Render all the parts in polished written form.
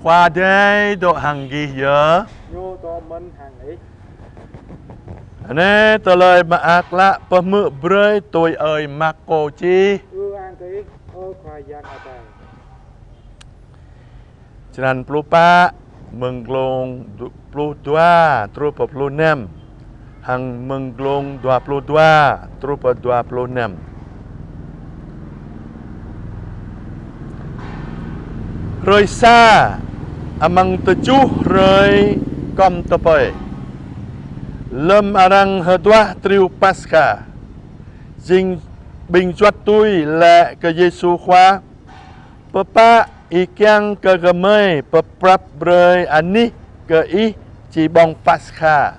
Khoa đây độ hàng ghi nhớ. Nhô to mình hàng ấy. Nè tờ lời mà ác lạ bờ mự brơi tôi ơi mạc cổ chi. An cái khoai giang ở đây. Cho nên plu pa mừng lông plu tua trupa plu nem. Hằng mừng lông dua plu tua trupa dua plu nem. Rồi xa amang tejuh rồi kom tepai. Lem arang hedua triu pasca. Jing bình chuat tui lẹ ke Yesu khoa. Papa ikyang ke gemei peprap brei ani ke I ci bong pasca.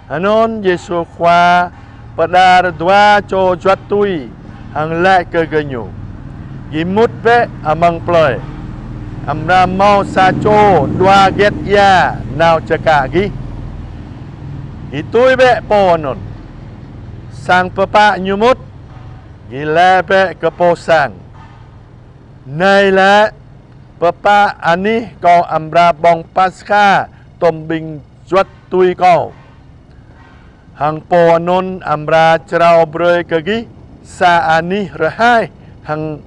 Anon Yesu khoa pada dua cho chuat tui hang lẹ ke genyu. Gimut ve amang ploy. Amra mau saco dua get ya nau cekak gi. Itui be ponon. Sang papa nyumut gila be keposang. Nay la papa ani kau amra bong pasca tombing juat tui kau. Hang ponon amra cerau broi kegi sa ani rahai hang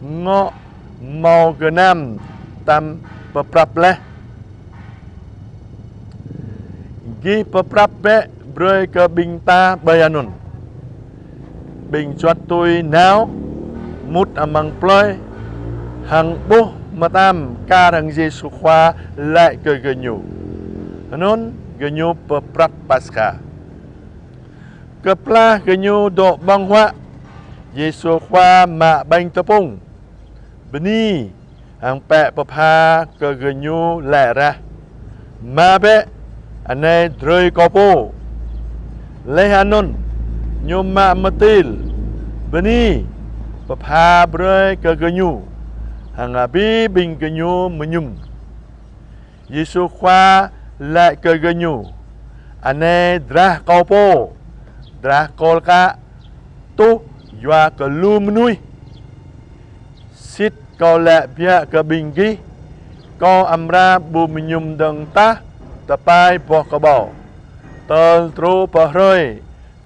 ngo mau genam tam peprap leh. Gi peprap be broi ke bingta bayanun. Bing chuat tui nao mut amang ploy hang buh matam ka hang Yesu khoa lại ke genyu. Anon genyu peprap pasca. Keplah genyu do bang hwa Yesu khoa ma bang tepung. Beni hang pe papa ke genyu lại ra. Ma be anai droi kopo. Lehanon nyuma metil. Beni papa broi ke genyu. Hang abi bing genyu menyum. Yesu khoa lại ke genyu. Anai drah kopo. Drah kolka tu yua ke lu menui. Sit kau lẹ pihak ke binggi. Kau amra bu menyum deng ta tepai poh kebau. Tel tru pahroi.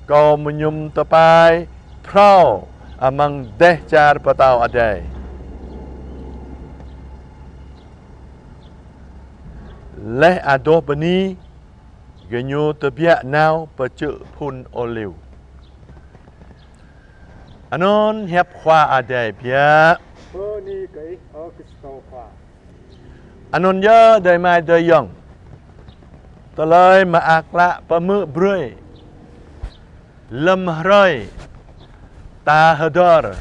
Kau menyum tepai prau amang deh car patau adai. Leh adoh beni genyu tebiak nau pecuk pun oliu. Anon hiap khoa adai biak. Ni cái Kitsko khoa. Anon ya dai mai dai yong. Talai ma akla pemu broi. Lem roi ta hedor.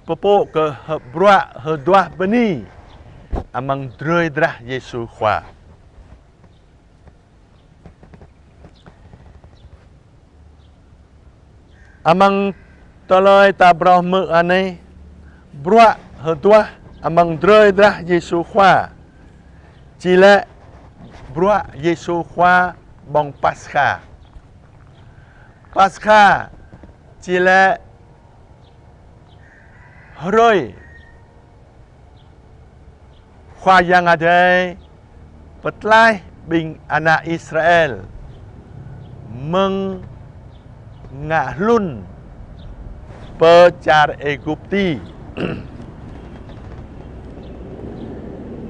Popok ke hebra heduah beni. Amang droi drah Yesu khoa. Amang talai ta brah mu anai. Bra heduah amang droi drah Yesu khoa. Chile bra Yesu khoa bong pasca. Pasca chile roi khoa yang adai petlai bing anak Israel mengahlun pecar Egypti.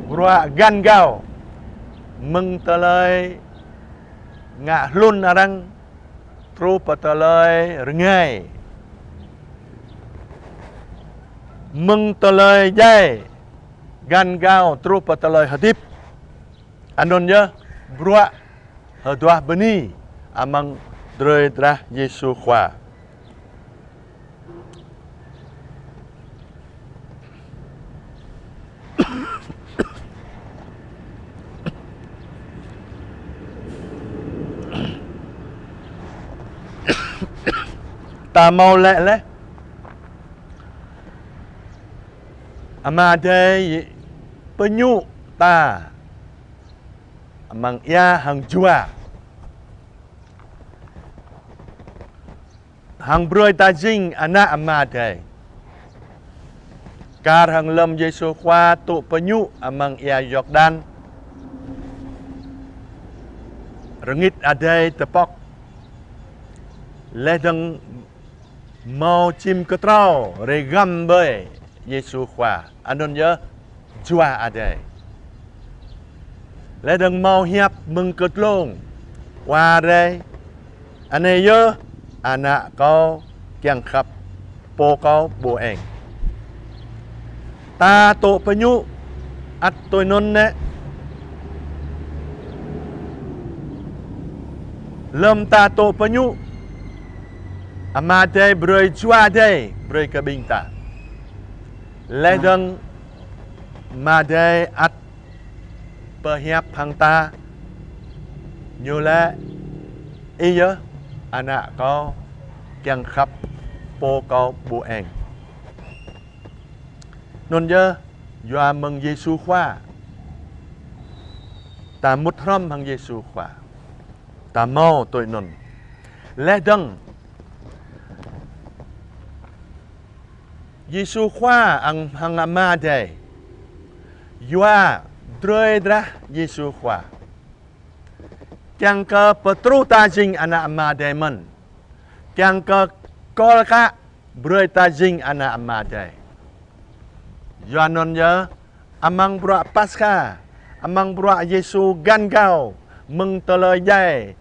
Bra gan gao mengtalai ngahlun arang tru patalai rengai. Mengtalai jai gan gao tru patalai hadip. Anon ya bra haduah beni amang droi drah Yesu khoa. Ta mau lẹ lẽ. Ama đây penyu ta amang ya hang jua. Hang broi ta jing anak ama đây. Karang lem Yesus kwa tu penyu amang ia Yordan. Rengit adai tepok. Ledeng mau chim ketrau regam bơi Yesus kwa. Anon ya jua adai. Ledeng mau hiap mengketlong. Warai. Ane ya anak kau kiang khap po kau bo eng. Ta to penyu at tôi non nè lâm ta to penyu ama đây bơi chua đây bơi cái bình ta lẽ đằng mà đây at perhiap hang ta như là ý nhớ anak kau kiang khap po kau bo eng non nhớ doa mừng Giêsu khoa ta mút râm hằng Giêsu khoa ta mau tôi non lẽ đằng Giêsu khoa hằng ama đây doa drei dra Giêsu khoa chẳng cơ Petru ta jing anak ama đây men chẳng cơ kolka drei ta jing anak ama đây Yohanon ya amang bro Pascha amang bro Yesu gan gao mừng tờ lời dạy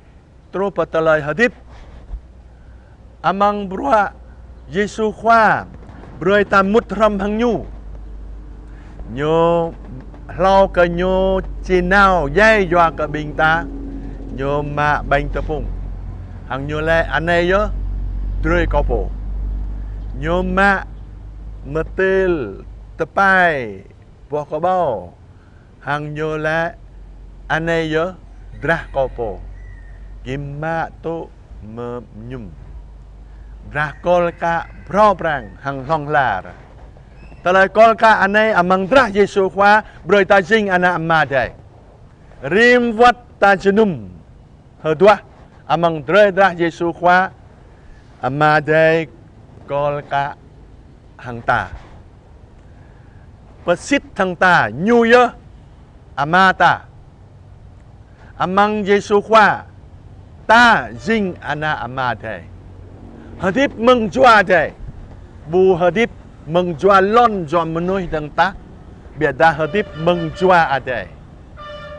tru pa tờ lời hadip amang bro Yesu khoa bro ta mút ram hang nhu nyo lau ka nyo chinao dạy doa ka bing ta nyo ma bang ta pung hang nyo le anay yo drei kopo nyo ma metil tepai buah kabau hang nyola anay yo drah kopo gimma tu menyum drah kolka probrang hang long lar talai kolka anay amang drah Yesu khoa broi ta jing ana amma dai rim wat ta jenum herdua amang drah Yesu khoa amma dai kolka hang ta Pesit thằng ta nhu yơ ama ta amang Yesu khoa ta jing ana ama thầy hadip mừng chua thầy bu hadip mừng chua lon cho menui thằng ta biar dah hadip mừng chua à thầy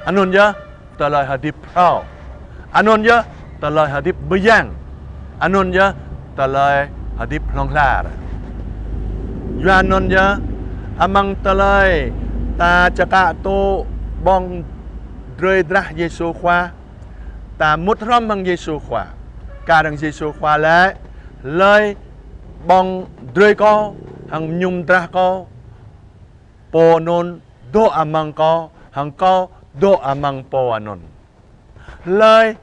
anon yơ ta lời hadip prao anon yơ ta lời hadip bejang anon yơ ta lời hadip long la anon yơ amang talai ta cakap tu bong drei drah Yesu khoa ta mút ram bằng Yesu khoa kadang Yesu khoa lại lời bong drei ko hang nhum drah ko po non do amang ko hang ko do amang po anon lời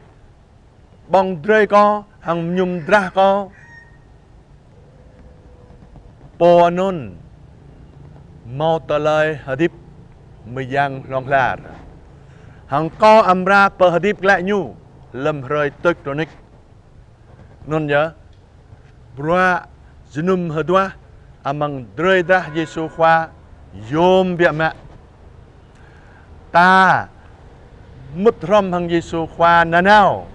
bong drei ko hang nhum drah ko po anon mau talai hadip meyang long lar hang ko amra per hadip lại nhu lem rơi tektonik non ya bra junum hadwa amang drei dah Yesu khoa yom bia ma ta mút rom hang Yesu khoa nanao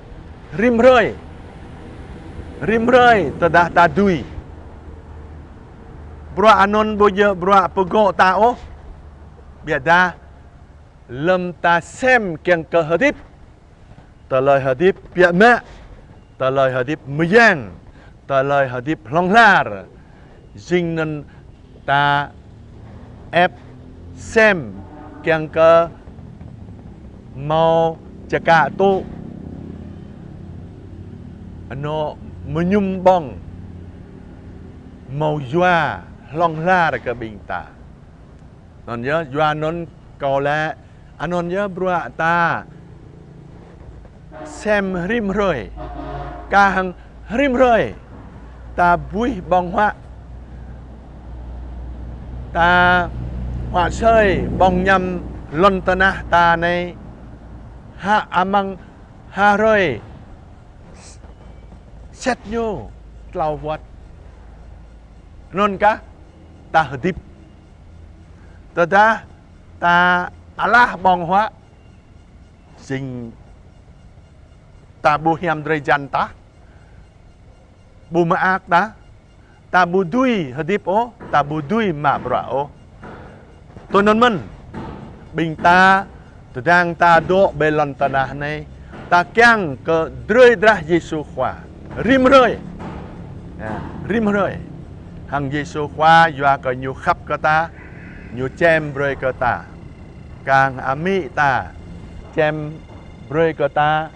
rim rơi ta dah ta dui bro anon boje bro pego ta o biada lem ta xem kiang ke hadip ta lời hadip bia ma ta lời hadip meyang ta lời hadip long lar jing nan ta ép xem kiang ke mau caka tu ano menyum bong mau jua long la ke bing ta non nhớ jua non cầu lẽ anon nhớ bro ta xem rim rồi ca hằng rim rồi ta vui bong hoa ta hoa chơi bong nhầm lon ta na ta này ha amang ha rồi xét nhô lau vật non cá ta hadip ta ta Allah bong hóa sinh ta bu hiam dre janta bu maak ta bu dui hadip o ta bu dui ma bra o tôi non mình bình ta từ đang ta độ bê lon ta na này ta keng ke drei drah Giêsu khóa rim rơi hằng Giêsu khóa doa có nhiều khắp cơ ta nhiều chem rơi cơ ta càng ami ta chem rơi cơ ta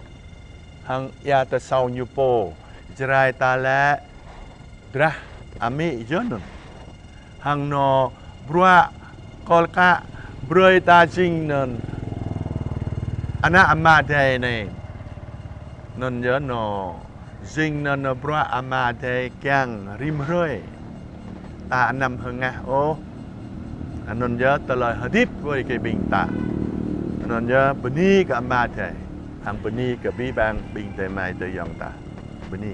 hằng ya ta sau nhiều po Israel ta lẽ drah ami jonon hằng no brua kolka rơi ta chinh nên ana amade này nên nhớ nó dinh nên nó bra amade kang rim rơi ta nằm hơn ngà ô nên nhớ ta lời hadith với cái bình ta nên nhớ beni cái amade hàng beni cái bi bang bình tề mai tới dòng ta beni